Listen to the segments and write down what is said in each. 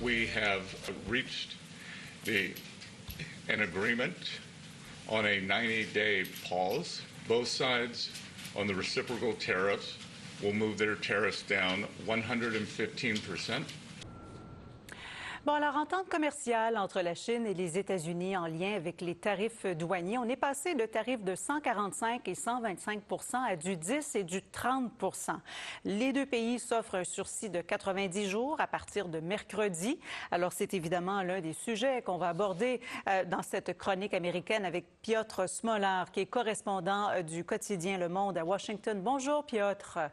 we have reached an agreement on a 90-day pause. Both sides on the reciprocal tariffs will move their tariffs down 115%. Bon, alors, entente commerciale entre la Chine et les États-Unis en lien avec les tarifs douaniers, on est passé de tarifs de 145 et 125 à du 10 et du 30 Les deux pays s'offrent un sursis de 90 jours à partir de mercredi. Alors, c'est évidemment l'un des sujets qu'on va aborder dans cette chronique américaine avec Piotr Smolar, qui est correspondant du quotidien Le Monde à Washington. Bonjour, Piotr.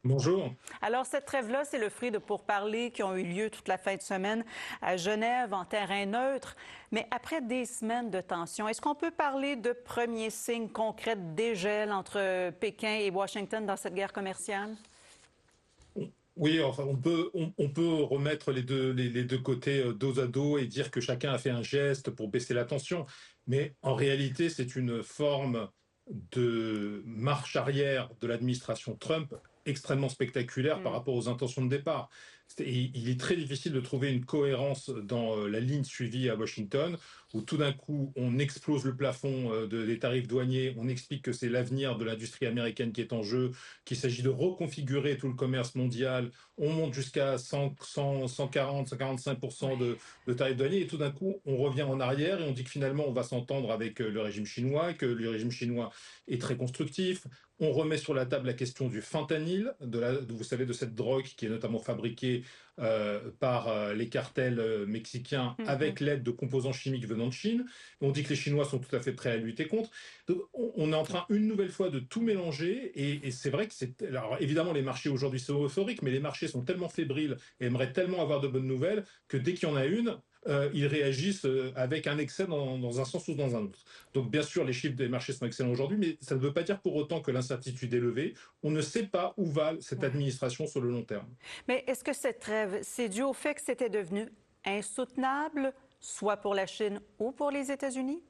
Bonjour. Alors, cette trêve-là, c'est le fruit de pourparlers qui ont eu lieu toute la fin de semaine à Genève, en terrain neutre. Mais après des semaines de tension, est-ce qu'on peut parler de premiers signes concrets de dégel entre Pékin et Washington dans cette guerre commerciale? Oui, enfin, on peut remettre les deux côtés dos à dos et dire que chacun a fait un geste pour baisser la tension. Mais en réalité, c'est une forme de marche arrière de l'administration Trump extrêmement spectaculaire par rapport aux intentions de départ. Il est très difficile de trouver une cohérence dans la ligne suivie à Washington, où tout d'un coup, on explose le plafond des tarifs douaniers, on explique que c'est l'avenir de l'industrie américaine qui est en jeu, qu'il s'agit de reconfigurer tout le commerce mondial, on monte jusqu'à 140, 145% de tarifs douaniers, et tout d'un coup, on revient en arrière et on dit que finalement, on va s'entendre avec le régime chinois, que le régime chinois est très constructif. On remet sur la table la question du fentanyl, vous savez, de cette drogue qui est notamment fabriquée par les cartels mexicains avec l'aide de composants chimiques venant de Chine. On dit que les Chinois sont tout à fait prêts à lutter contre. Donc, on est en train, une nouvelle fois, de tout mélanger. Et c'est vrai que c'est... Alors, évidemment, les marchés aujourd'hui sont euphoriques, mais les marchés sont tellement fébriles et aimeraient tellement avoir de bonnes nouvelles que dès qu'il y en a une, ils réagissent avec un excès dans un sens ou dans un autre. Donc bien sûr, les chiffres des marchés sont excellents aujourd'hui, mais ça ne veut pas dire pour autant que l'incertitude est levée. On ne sait pas où va cette administration sur le long terme. Mais est-ce que cette trêve, c'est dû au fait que c'était devenu insoutenable, soit pour la Chine ou pour les États-Unis?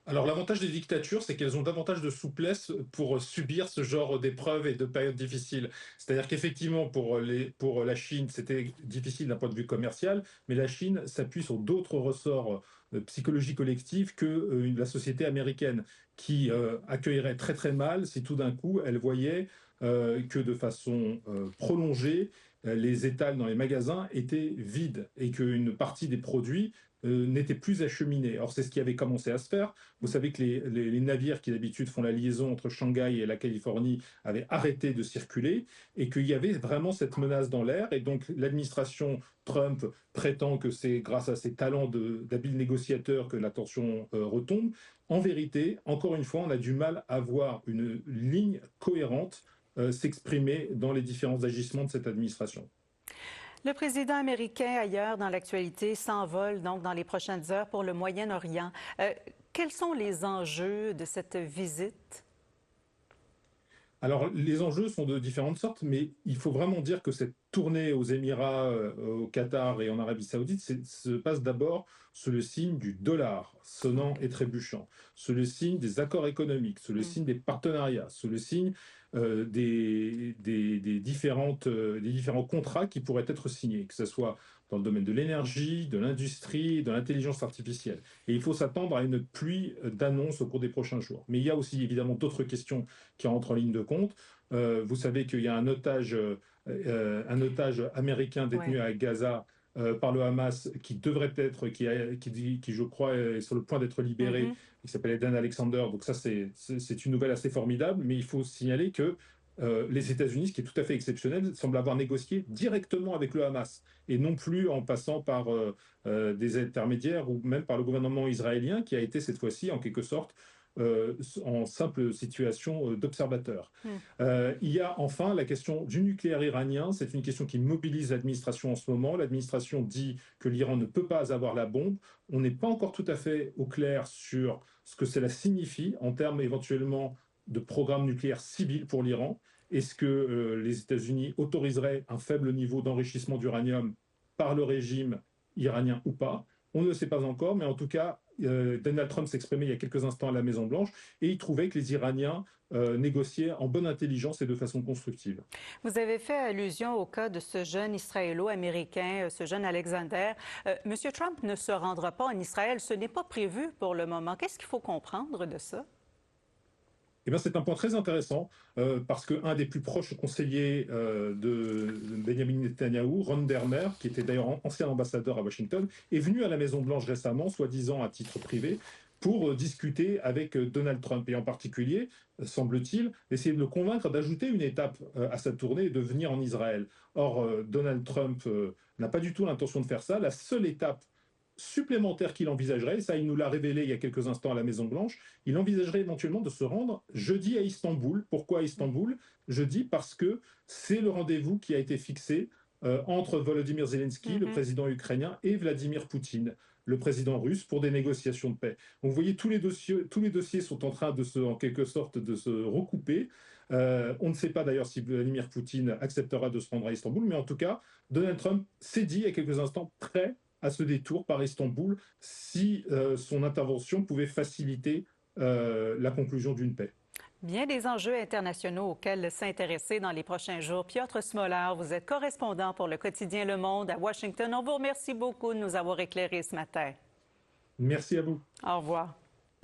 Alors l'avantage des dictatures, c'est qu'elles ont davantage de souplesse pour subir ce genre d'épreuves et de périodes difficiles. C'est-à-dire qu'effectivement, pour la Chine, c'était difficile d'un point de vue commercial, mais la Chine s'appuie sur d'autres ressorts psychologie collective que la société américaine, qui accueillerait très très mal si tout d'un coup elle voyait que de façon prolongée, les étals dans les magasins étaient vides et qu'une partie des produits n'étaient plus acheminés. Or, c'est ce qui avait commencé à se faire. Vous savez que les navires qui d'habitude font la liaison entre Shanghai et la Californie avaient arrêté de circuler et qu'il y avait vraiment cette menace dans l'air. Et donc, l'administration Trump prétend que c'est grâce à ses talents d'habile négociateur que la tension retombe. En vérité, encore une fois, on a du mal à voir une ligne cohérente s'exprimer dans les différents agissements de cette administration. Le président américain, ailleurs dans l'actualité, s'envole donc dans les prochaines heures pour le Moyen-Orient. Quels sont les enjeux de cette visite? Alors, les enjeux sont de différentes sortes, mais il faut vraiment dire que cette tournée aux Émirats, au Qatar et en Arabie Saoudite se passe d'abord sous le signe du dollar, sonnant et trébuchant, sous le signe des accords économiques, sous le signe des partenariats, sous le signe des différents contrats qui pourraient être signés, que ce soit dans le domaine de l'énergie, de l'industrie, de l'intelligence artificielle. Et il faut s'attendre à une pluie d'annonces au cours des prochains jours. Mais il y a aussi évidemment d'autres questions qui entrent en ligne de compte. Vous savez qu'il y a un otage américain détenu à Gaza par le Hamas qui devrait être, qui je crois est sur le point d'être libéré, qui s'appelle Dan Alexander. Donc ça, c'est une nouvelle assez formidable, mais il faut signaler que les États-Unis, ce qui est tout à fait exceptionnel, semblent avoir négocié directement avec le Hamas et non plus en passant par des intermédiaires ou même par le gouvernement israélien qui a été cette fois-ci en quelque sorte en simple situation d'observateur. Il y a enfin la question du nucléaire iranien. C'est une question qui mobilise l'administration en ce moment. L'administration dit que l'Iran ne peut pas avoir la bombe. On n'est pas encore tout à fait au clair sur ce que cela signifie en termes éventuellement de programme nucléaire civil pour l'Iran. Est-ce que les États-Unis autoriseraient un faible niveau d'enrichissement d'uranium par le régime iranien ou pas? On ne le sait pas encore, mais en tout cas, Donald Trump s'exprimait il y a quelques instants à la Maison-Blanche et il trouvait que les Iraniens négociaient en bonne intelligence et de façon constructive. Vous avez fait allusion au cas de ce jeune Israélo-Américain, ce jeune Alexander. Monsieur Trump ne se rendra pas en Israël. Ce n'est pas prévu pour le moment. Qu'est-ce qu'il faut comprendre de ça? Eh bien, c'est un point très intéressant parce qu'un des plus proches conseillers de Benjamin Netanyahou, Ron Dermer, qui était d'ailleurs ancien ambassadeur à Washington, est venu à la Maison-Blanche récemment, soi-disant à titre privé, pour discuter avec Donald Trump et en particulier, semble-t-il, essayer de le convaincre d'ajouter une étape à sa tournée et de venir en Israël. Or, Donald Trump n'a pas du tout l'intention de faire ça. La seule étape supplémentaire qu'il envisagerait, et ça il nous l'a révélé il y a quelques instants à la Maison-Blanche, il envisagerait éventuellement de se rendre jeudi à Istanbul. Pourquoi à Istanbul? Jeudi parce que c'est le rendez-vous qui a été fixé entre Volodymyr Zelensky, le président ukrainien, et Vladimir Poutine, le président russe, pour des négociations de paix. Donc vous voyez, tous les dossiers sont en train en quelque sorte, de se recouper. On ne sait pas d'ailleurs si Vladimir Poutine acceptera de se rendre à Istanbul, mais en tout cas, Donald Trump s'est dit il y a quelques instants prêt à ce détour par Istanbul si son intervention pouvait faciliter la conclusion d'une paix. Bien des enjeux internationaux auxquels s'intéresser dans les prochains jours. Piotr Smolar, vous êtes correspondant pour le quotidien Le Monde à Washington. On vous remercie beaucoup de nous avoir éclairés ce matin. Merci à vous. Au revoir.